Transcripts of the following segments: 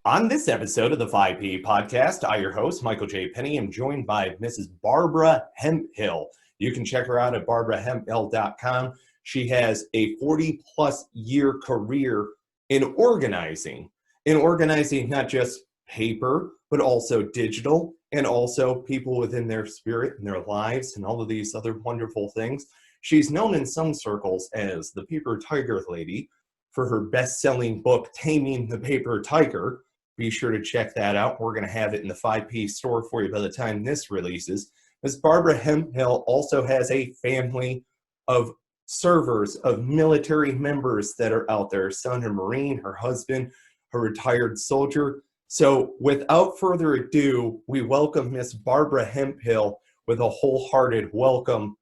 On this episode of the 5P podcast, I, your host, Michael J. Penney, am joined by Mrs. Barbara Hemphill. You can check her out at barbarahemphill.com. She has a 40-plus year career in organizing not just paper, but also digital, and also people within their spirit and their lives and all of these other wonderful things. She's known in some circles as the Paper Tiger Lady for her best-selling book, Taming the Paper Tiger. Be sure to check that out. We're going to have it in the 5P store for you by the time this releases. Ms. Barbara Hemphill also has a family of servers, of military members that are out there. Her son, a Marine, her husband, a retired soldier. So without further ado, we welcome Ms. Barbara Hemphill with a wholehearted welcome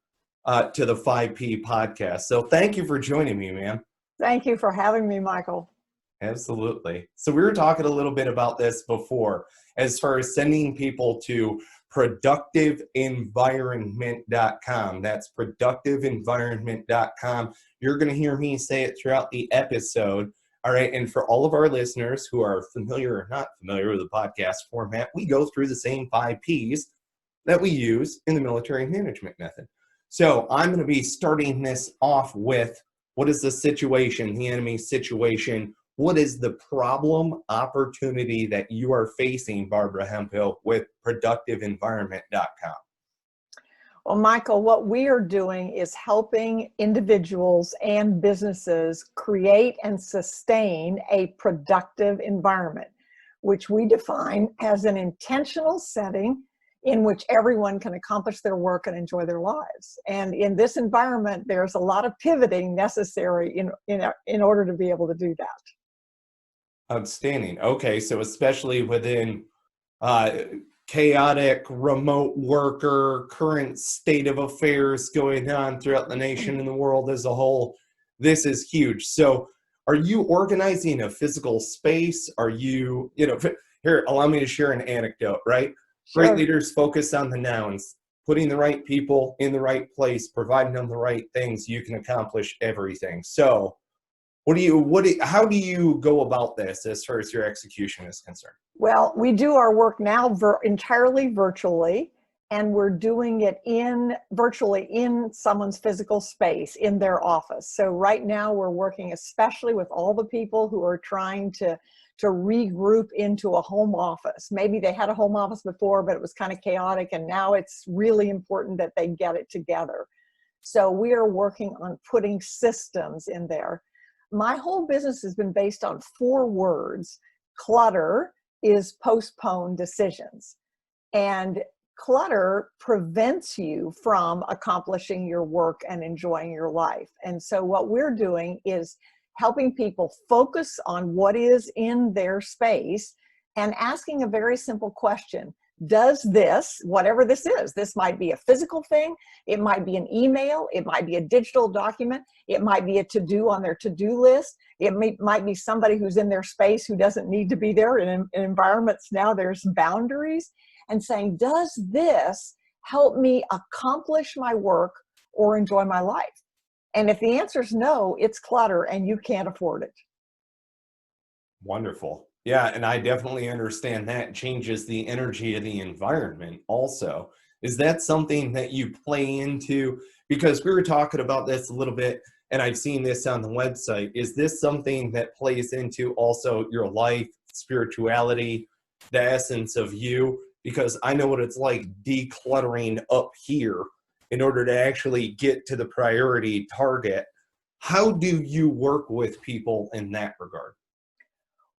to the 5P podcast. So thank you for joining me, ma'am. Thank you for having me, Michael. Absolutely. So we were talking a little bit about this before, as far as sending people to productiveenvironment.com. That's productiveenvironment.com. You're going to hear me say it throughout the episode. All right. And for all of our listeners who are familiar or not familiar with the podcast format, we go through the same 5 Ps that we use in the military management method. So I'm going to be starting this off with, what is the situation, the enemy situation? What is the problem opportunity that you are facing, Barbara Hemphill, with productiveenvironment.com? Well, Michael, what we are doing is helping individuals and businesses create and sustain a productive environment, which we define as an intentional setting in which everyone can accomplish their work and enjoy their lives. And in this environment, there's a lot of pivoting necessary in order to be able to do that. Outstanding. Okay, so especially within chaotic remote worker, current state of affairs going on throughout the nation and the world as a whole, this is huge. So are you organizing a physical space? Are you, here, allow me to share an anecdote, right? Sure. Great leaders focus on the nouns, putting the right people in the right place, providing them the right things, you can accomplish everything. So how do you go about this as far as your execution is concerned? Well, we do our work now entirely virtually, and we're doing it virtually in someone's physical space, in their office. So right now we're working especially with all the people who are trying to regroup into a home office. Maybe they had a home office before, but it was kind of chaotic, and now it's really important that they get it together. So we are working on putting systems in there. My whole business has been based on 4 words. Clutter is postponed decisions. And clutter prevents you from accomplishing your work and enjoying your life. And so what we're doing is helping people focus on what is in their space and asking a very simple question. Does this, whatever this is, this might be a physical thing, it might be an email, it might be a digital document, it might be a to-do on their to-do list, it might be somebody who's in their space who doesn't need to be there. In environments now, there's boundaries, and saying, does this help me accomplish my work or enjoy my life? And if the answer is no, it's clutter and you can't afford it. Wonderful. Yeah, and I definitely understand that changes the energy of the environment also. Is that something that you play into? Because we were talking about this a little bit, and I've seen this on the website. Is this something that plays into also your life, spirituality, the essence of you? Because I know what it's like decluttering up here in order to actually get to the priority target. How do you work with people in that regard?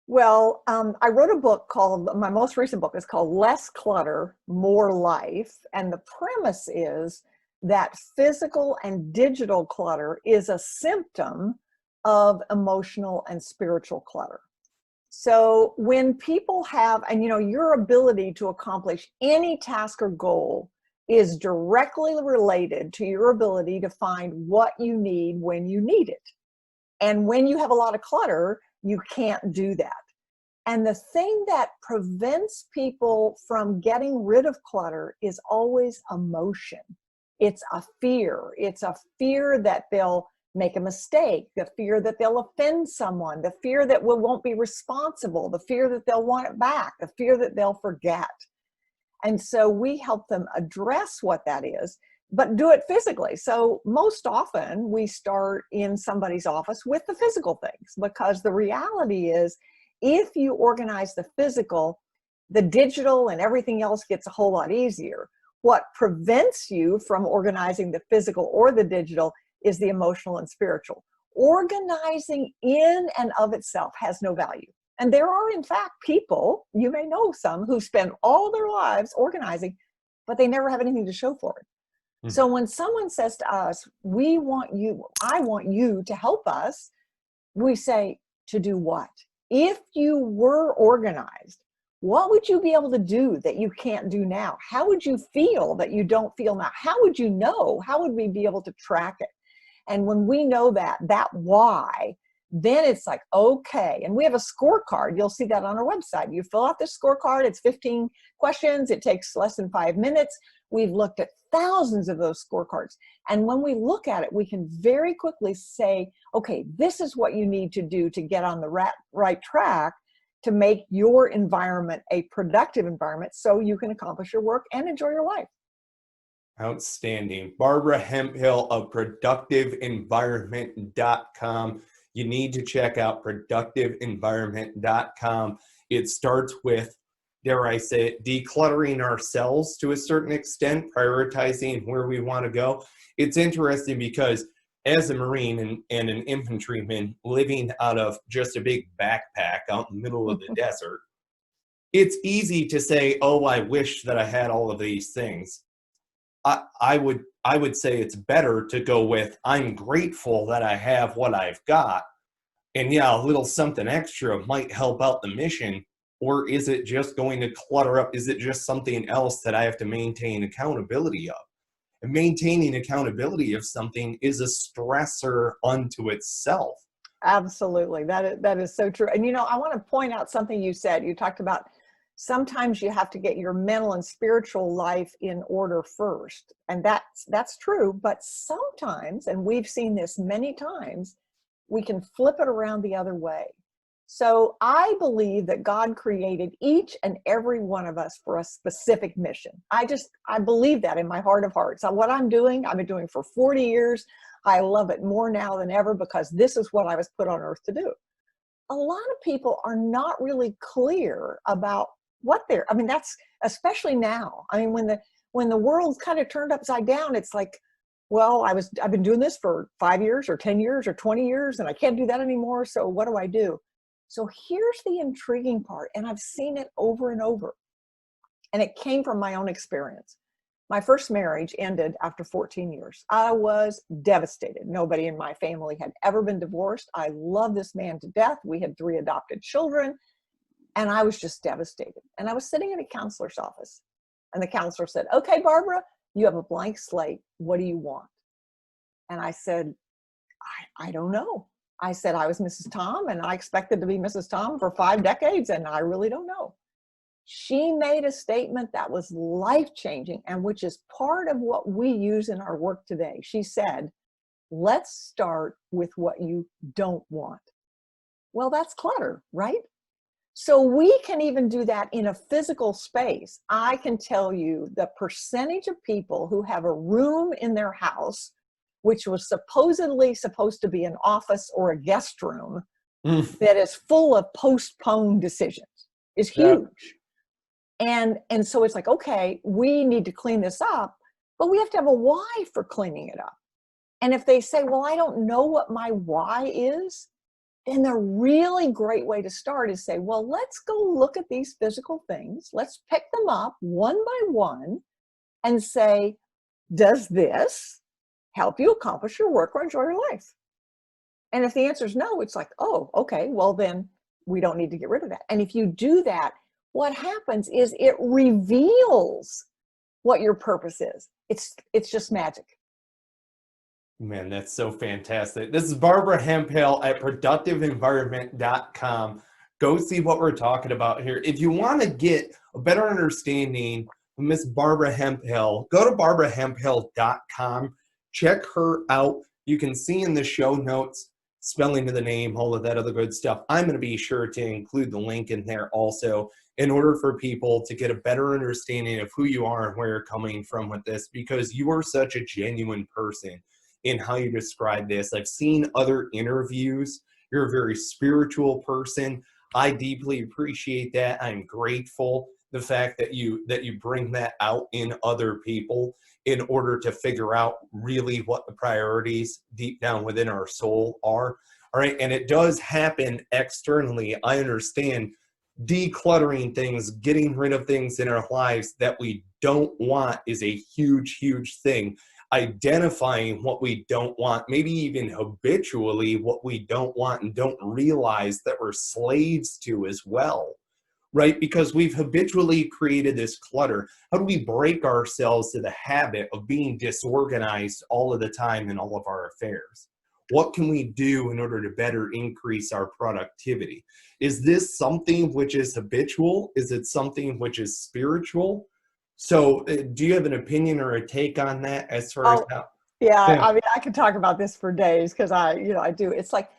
Well, I wrote a book my most recent book is called Less Clutter, More Life. And the premise is that physical and digital clutter is a symptom of emotional and spiritual clutter. So when people have, and your ability to accomplish any task or goal is directly related to your ability to find what you need when you need it. And when you have a lot of clutter, you can't do that. And the thing that prevents people from getting rid of clutter is always emotion. It's a fear. It's a fear that they'll make a mistake, the fear that they'll offend someone, the fear that we won't be responsible, the fear that they'll want it back, the fear that they'll forget. And so we help them address what that is, but do it physically. So most often we start in somebody's office with the physical things, because the reality is if you organize the physical, the digital and everything else gets a whole lot easier. What prevents you from organizing the physical or the digital is the emotional and spiritual. Organizing in and of itself has no value. And there are, in fact, people, you may know some, who spend all their lives organizing, but they never have anything to show for it. Mm-hmm. So when someone says to us, I want you to help us, we say, to do what? If you were organized, what would you be able to do that you can't do now? How would you feel that you don't feel now? How would you know? How would we be able to track it? And when we know that why, then it's like, okay. And we have a scorecard. You'll see that on our website. You fill out this scorecard. It's 15 questions. It takes less than 5 minutes. We've looked at thousands of those scorecards. And when we look at it, we can very quickly say, okay, this is what you need to do to get on the right track to make your environment a productive environment so you can accomplish your work and enjoy your life. Outstanding. Barbara Hemphill of productiveenvironment.com. You need to check out productiveenvironment.com. It starts with, dare I say it, decluttering ourselves to a certain extent, prioritizing where we want to go. It's interesting because as a Marine and an infantryman living out of just a big backpack out in the middle of the desert, it's easy to say, oh, I wish that I had all of these things. I would say it's better to go with, I'm grateful that I have what I've got. And yeah, a little something extra might help out the mission. Or is it just going to clutter up? Is it just something else that I have to maintain accountability of? And maintaining accountability of something is a stressor unto itself. Absolutely. That is so true. And I want to point out something you said. You talked about sometimes you have to get your mental and spiritual life in order first. And that's true. But sometimes, and we've seen this many times, we can flip it around the other way. So I believe that God created each and every one of us for a specific mission. I believe that in my heart of hearts. So what I've been doing for 40 years. I love it more now than ever because this is what I was put on earth to do. A lot of people are not really clear about what that's especially now. When the world's kind of turned upside down, it's like, well, I've been doing this for 5 years or 10 years or 20 years and I can't do that anymore. So what do I do? So here's the intriguing part, and I've seen it over and over, and it came from my own experience. My first marriage ended after 14 years. I was devastated. Nobody in my family had ever been divorced. I love this man to death. We had 3 adopted children, and I was just devastated. And I was sitting in a counselor's office, and the counselor said, okay, Barbara, you have a blank slate. What do you want? And I said, I don't know. I said, I was Mrs. Tom and I expected to be Mrs. Tom for 5 decades and I really don't know. She made a statement that was life-changing and which is part of what we use in our work today. She said, let's start with what you don't want. Well, that's clutter, right? So we can even do that in a physical space. I can tell you the percentage of people who have a room in their house which was supposedly supposed to be an office or a guest room that is full of postponed decisions is huge. Yeah. And so it's like, okay, we need to clean this up, but we have to have a why for cleaning it up. And if they say, well, I don't know what my why is, then the really great way to start is say, well, let's go look at these physical things. Let's pick them up one by one and say, does this help you accomplish your work or enjoy your life? And if the answer is no, it's like, oh, okay, well then we don't need to get rid of that. And if you do that, what happens is it reveals what your purpose is. It's just magic. Man, that's so fantastic. This is Barbara Hemphill at productiveenvironment.com. Go see what we're talking about here. If you want to get a better understanding of Miss Barbara Hemphill, go to barbarahemphill.com. Check her out. You can see in the show notes, spelling of the name, all of that other good stuff. I'm going to be sure to include the link in there also in order for people to get a better understanding of who you are and where you're coming from with this, because you are such a genuine person in how you describe this. I've seen other interviews. You're a very spiritual person. I deeply appreciate that. I'm grateful the fact that you bring that out in other people in order to figure out really what the priorities deep down within our soul are. All right. And it does happen externally. I understand decluttering things, getting rid of things in our lives that we don't want is a huge, huge thing. Identifying what we don't want, maybe even habitually what we don't want and don't realize that we're slaves to as well, right? Because we've habitually created this clutter. How do we break ourselves to the habit of being disorganized all of the time in all of our affairs? What can we do in order to better increase our productivity? Is this something which is habitual? Is it something which is spiritual? So do you have an opinion or a take on that as far as how? Yeah, Yeah. I mean, I could talk about this for days because I do. It's like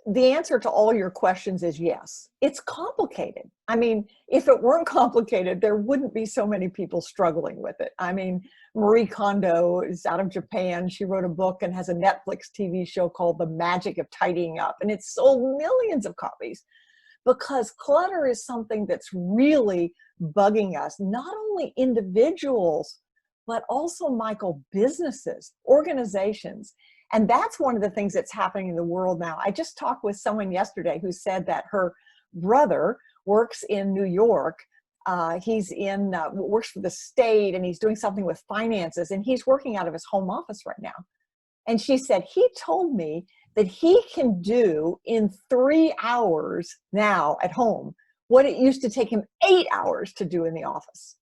the answer to all your questions is yes. It's complicated. I mean, if it weren't complicated, there wouldn't be so many people struggling with it. I mean, Marie Kondo is out of Japan. She wrote a book and has a Netflix TV show called The Magic of Tidying Up, and it's sold millions of copies because clutter is something that's really bugging us, not only individuals, but also, Michael, businesses, organizations. And that's one of the things that's happening in the world now. I just talked with someone yesterday who said that her brother works in New York. He's in works for the state, and he's doing something with finances, and he's working out of his home office right now. And she said, he told me that he can do in 3 hours now at home what it used to take him 8 hours to do in the office.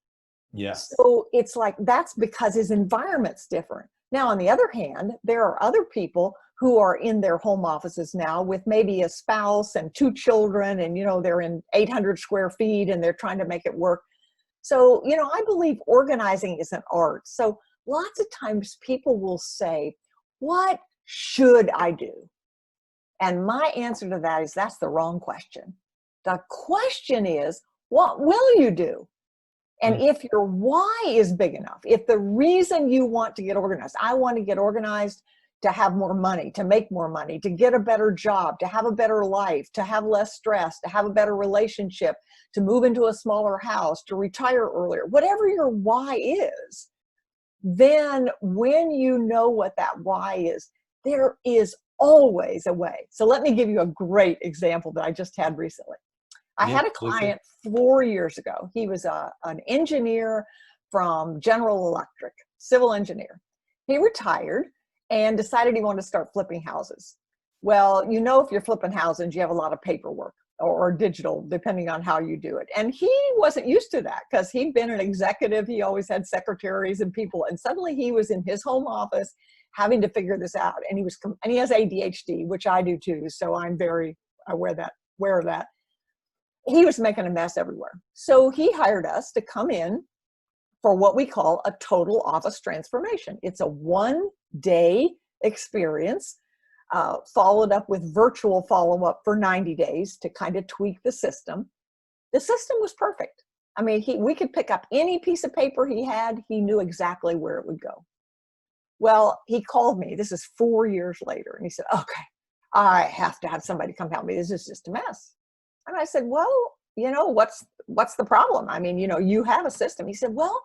Yes. So it's like, that's because his environment's different. Now, on the other hand, there are other people who are in their home offices now with maybe a spouse and 2 children, and, they're in 800 square feet and they're trying to make it work. So, I believe organizing is an art. So lots of times people will say, what should I do? And my answer to that is that's the wrong question. The question is, what will you do? And if your why is big enough, if the reason you want to get organized, I want to get organized to have more money, to make more money, to get a better job, to have a better life, to have less stress, to have a better relationship, to move into a smaller house, to retire earlier, whatever your why is, then when you know what that why is, there is always a way. So let me give you a great example that I just had recently. I had a client 4 years ago. He was an engineer from General Electric, civil engineer. He retired and decided he wanted to start flipping houses. Well, if you're flipping houses, you have a lot of paperwork or digital, depending on how you do it. And he wasn't used to that because he'd been an executive. He always had secretaries and people. And suddenly he was in his home office having to figure this out. And he has ADHD, which I do too. So I'm very aware of that. He was making a mess everywhere. So he hired us to come in for what we call a total office transformation. It's a 1-day experience, followed up with virtual follow-up for 90 days to kind of tweak the system. The system was perfect. I mean, we could pick up any piece of paper he had. He knew exactly where it would go. Well, he called me. This is 4 years later. And he said, okay, I have to have somebody come help me. This is just a mess. And I said, well, what's the problem? I mean, you have a system. He said, well,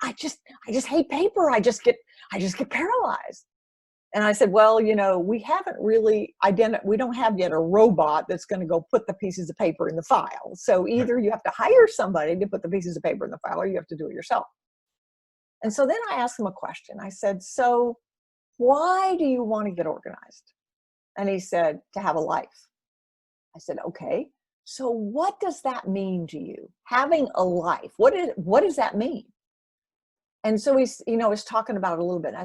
I just hate paper. I just get paralyzed. And I said, well, we haven't really we don't have yet a robot that's going to go put the pieces of paper in the file. So either you have to hire somebody to put the pieces of paper in the file, or you have to do it yourself. And so then I asked him a question. I said, so why do you want to get organized? And he said, to have a life. I said, okay, so what does that mean to you? Having a life, what does that mean? And so he's, was talking about it a little bit. And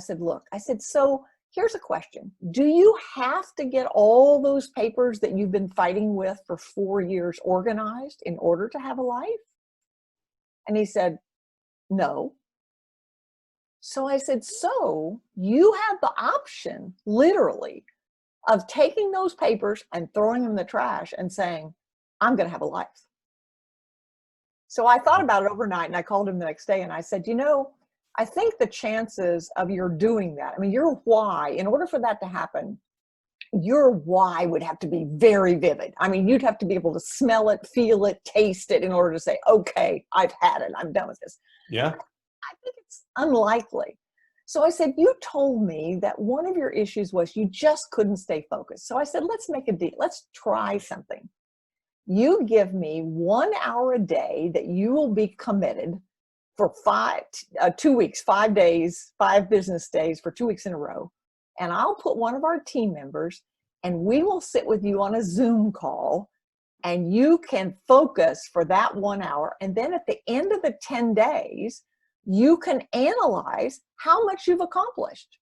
I said, so here's a question. Do you have to get all those papers that you've been fighting with for 4 years organized in order to have a life? And he said, no. So I said, so you have the option, literally, of taking those papers and throwing them in the trash and saying, I'm going to have a life. So I thought about it overnight, and I called him the next day and I said, I think the chances of your doing that, I mean, your why, in order for that to happen, your why would have to be very vivid. I mean, you'd have to be able to smell it, feel it, taste it in order to say, okay, I've had it. I'm done with this. Yeah. I think it's unlikely. So I said, you told me that one of your issues was you just couldn't stay focused. So I said, let's make a deal. Let's try something. You give me 1 hour a day that you will be committed for 2 weeks, 5 days, 5 business days for 2 weeks in a row. And I'll put one of our team members and we will sit with you on a Zoom call, and you can focus for that 1 hour. And then at the end of the 10 days, you can analyze how much you've accomplished.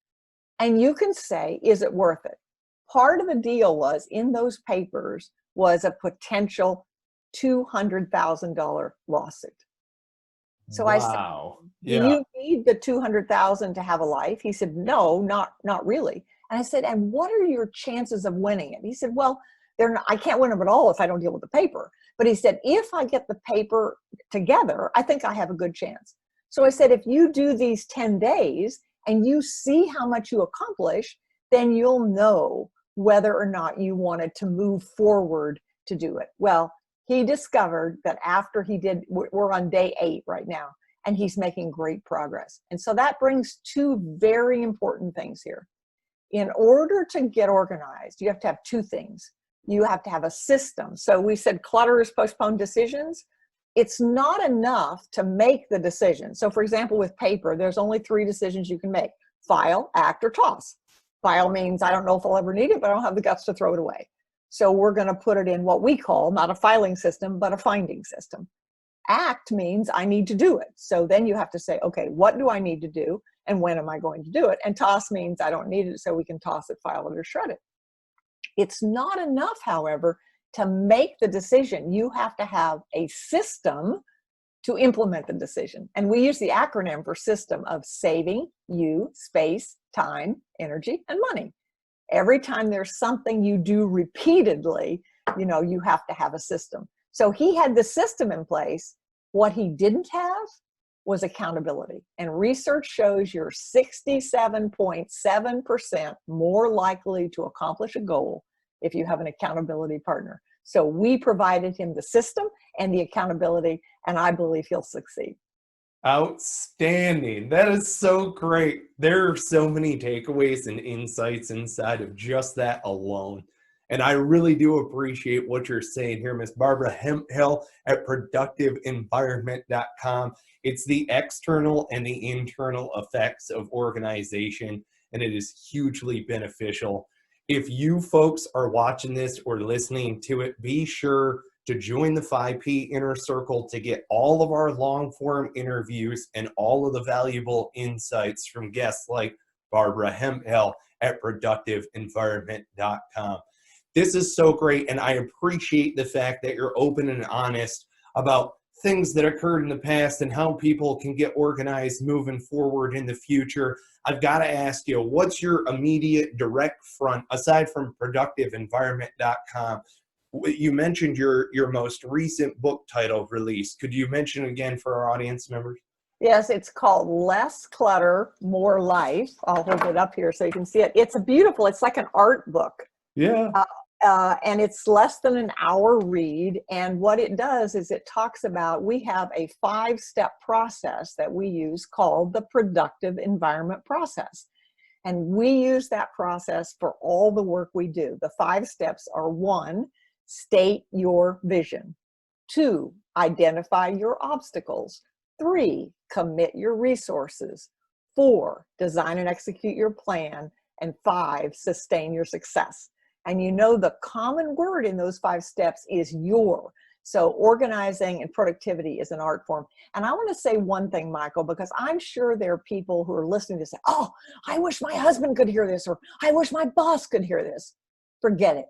And you can say, is it worth it? Part of the deal was, in those papers was a potential $200,000 lawsuit. So I said, Wow. do Yeah. you need the 200,000 to have a life? He said, no, not really. And I said, and what are your chances of winning it? He said, well, I can't win them at all if I don't deal with the paper. But he said, if I get the paper together, I think I have a good chance. So I said, if you do these 10 days and you see how much you accomplish, then you'll know whether or not you wanted to move forward to do it. Well, he discovered that after he did, we're on day 8 right now, and he's making great progress. And so that brings 2 very important things here. In order to get organized, you have to have 2 things. You have to have a system. So we said clutter is postponed decisions. It's not enough to make the decision. So for example, with paper, there's only 3 decisions you can make: file, act, or toss. File means I don't know if I'll ever need it, but I don't have the guts to throw it away. So we're going to put it in what we call not a filing system, but a finding system. Act means I need to do it. So then you have to say, okay, what do I need to do? And when am I going to do it? And toss means I don't need it, so we can toss it, file it, or shred it. It's not enough, however, to make the decision. You have to have a system to implement the decision. And we use the acronym for system of saving you space, time, energy, and money. Every time there's something you do repeatedly, you have to have a system. So he had the system in place. What he didn't have was accountability. And research shows you're 67.7% more likely to accomplish a goal if you have an accountability partner. So we provided him the system and the accountability, and I believe he'll succeed. Outstanding. That is so great. There are so many takeaways and insights inside of just that alone. And I really do appreciate what you're saying here, Miss Barbara Hemphill at productiveenvironment.com. It's the external and the internal effects of organization, and it is hugely beneficial. If you folks are watching this or listening to it, be sure to join the 5P Inner Circle to get all of our long-form interviews and all of the valuable insights from guests like Barbara Hemphill at productiveenvironment.com. This is so great, and I appreciate the fact that you're open and honest about things that occurred in the past and how people can get organized moving forward in the future. I've got to ask you, what's your immediate direct front, aside from productiveenvironment.com? You mentioned your most recent book title release. Could you mention again for our audience members? Yes, it's called Less Clutter, More Life. I'll hold it up here so you can see it. It's it's like an art book. Yeah. And it's less than an hour read. And what it does is it talks about, we have a 5-step process that we use called the productive environment process. And we use that process for all the work we do. The 5 steps are: 1, state your vision; 2, identify your obstacles; 3, commit your resources; 4, design and execute your plan; and 5, sustain your success. And the common word in those 5 steps is your. So organizing and productivity is an art form. And I want to say one thing, Michael, because I'm sure there are people who are listening to say, oh, I wish my husband could hear this, or I wish my boss could hear this. Forget it.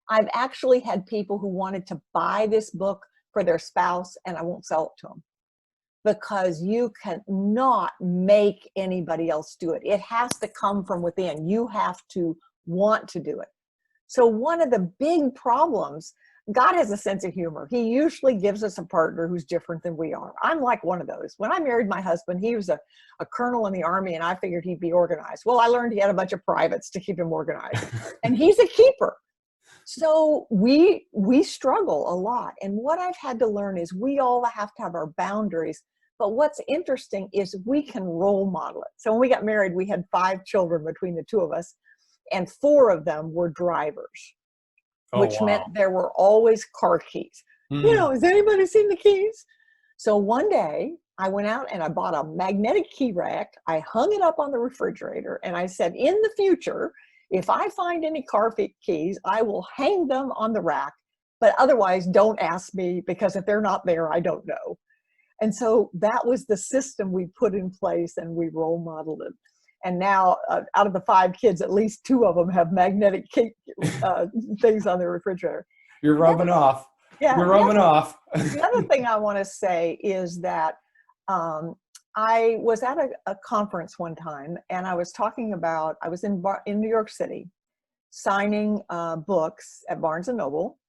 I've actually had people who wanted to buy this book for their spouse, and I won't sell it to them. because you cannot make anybody else do it. It has to come from within. You have to want to do it. So one of the big problems, God has a sense of humor. He usually gives us a partner who's different than we are. I'm like one of those. When I married my husband, he was a colonel in the Army, and I figured he'd be organized. Well, I learned he had a bunch of privates to keep him organized. And he's a keeper. So we struggle a lot. And what I've had to learn is we all have to have our boundaries. But what's interesting is we can role model it. So when we got married, we had 5 children between the two of us, and 4 of them were drivers. Oh, Which wow. meant there were always car keys. Has anybody seen the keys? So one day I went out and I bought a magnetic key rack. I hung it up on the refrigerator, and I said, in the future, if I find any car keys, I will hang them on the rack, but otherwise don't ask me, because if they're not there, I don't know. And so that was the system we put in place, and we role modeled it. And now, out of the 5 kids, at least 2 of them have magnetic key, things on their refrigerator. You're rubbing off. Yeah, You're rubbing off. The other thing I want to say is that I was at a conference one time, and I was talking about, I was in New York City signing books at Barnes & Noble.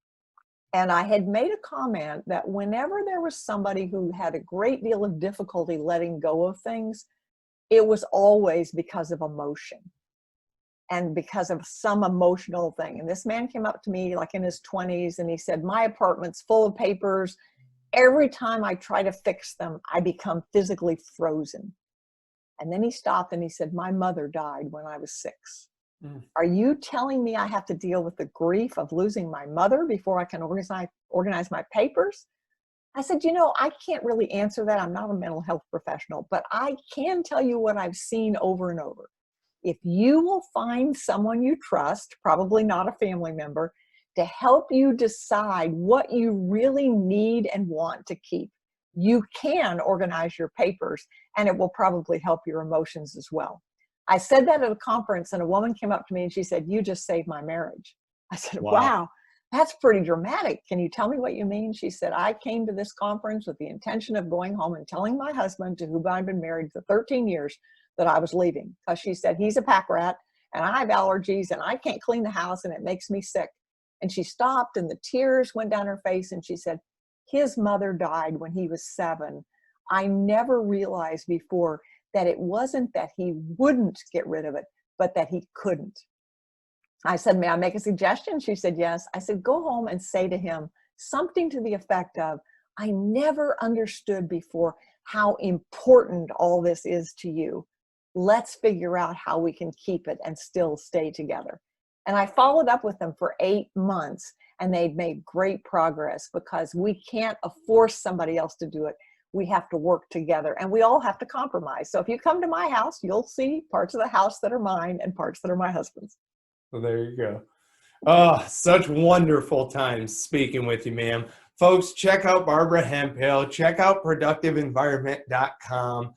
And I had made a comment that whenever there was somebody who had a great deal of difficulty letting go of things, it was always because of emotion and because of some emotional thing. And this man came up to me like in his 20s, and he said, my apartment's full of papers. Every time I try to fix them, I become physically frozen. And then he stopped and he said, my mother died when I was 6. Are you telling me I have to deal with the grief of losing my mother before I can organize my papers? I said, I can't really answer that. I'm not a mental health professional, but I can tell you what I've seen over and over. If you will find someone you trust, probably not a family member, to help you decide what you really need and want to keep, you can organize your papers, and it will probably help your emotions as well. I said that at a conference, and a woman came up to me and she said, you just saved my marriage. I said, wow. That's pretty dramatic. Can you tell me what you mean? She said, I came to this conference with the intention of going home and telling my husband, to whom I've been married for 13 years, that I was leaving. Because she said, he's a pack rat, and I have allergies, and I can't clean the house, and it makes me sick. And she stopped, and the tears went down her face, and she said, his mother died when he was 7. I never realized before that it wasn't that he wouldn't get rid of it, but that he couldn't. I said, may I make a suggestion? She said, yes. I said, go home and say to him something to the effect of, I never understood before how important all this is to you. Let's figure out how we can keep it and still stay together. And I followed up with them for 8 months, and they'd made great progress, because we can't force somebody else to do it. We have to work together, and we all have to compromise. So if you come to my house, you'll see parts of the house that are mine and parts that are my husband's. Well, there you go. Oh, such wonderful times speaking with you, ma'am. Folks, check out Barbara Hemphill. Check out productiveenvironment.com.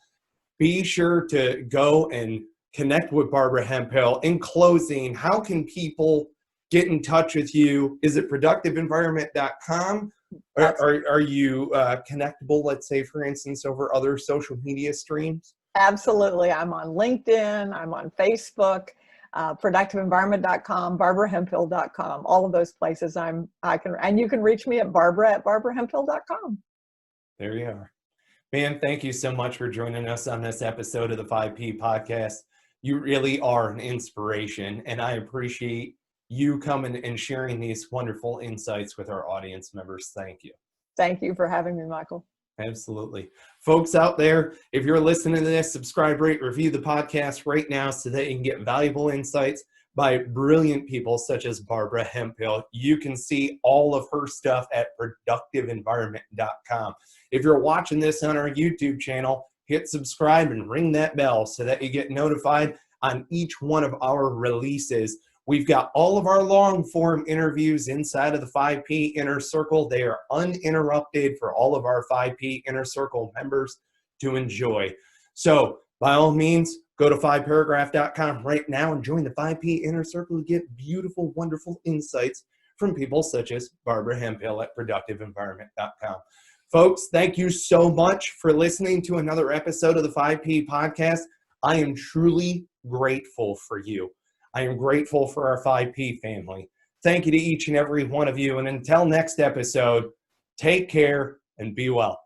Be sure to go and connect with Barbara Hemphill. In closing, how can people get in touch with you? Is it productiveenvironment.com? Are you connectable, let's say, for instance, over other social media streams? Absolutely. I'm on LinkedIn. I'm on Facebook. Productiveenvironment.com, barbarahemphill.com, all of those places and you can reach me at barbarahemphill.com. There you are. Man, thank you so much for joining us on this episode of the 5P podcast. You really are an inspiration, and I appreciate you coming and sharing these wonderful insights with our audience members. Thank you. Thank you for having me, Michael. Absolutely. Folks out there, if you're listening to this, subscribe, rate, review the podcast right now so that you can get valuable insights by brilliant people such as Barbara Hemphill. You can see all of her stuff at productiveenvironment.com. If you're watching this on our YouTube channel, hit subscribe and ring that bell so that you get notified on each one of our releases. We've got all of our long form interviews inside of the 5P Inner Circle. They are uninterrupted for all of our 5P Inner Circle members to enjoy. So by all means, go to 5paragraph.com right now and join the 5P Inner Circle to get beautiful, wonderful insights from people such as Barbara Hemphill at productiveenvironment.com. Folks, thank you so much for listening to another episode of the 5P podcast. I am truly grateful for you. I am grateful for our 5P family. Thank you to each and every one of you. And until next episode, take care and be well.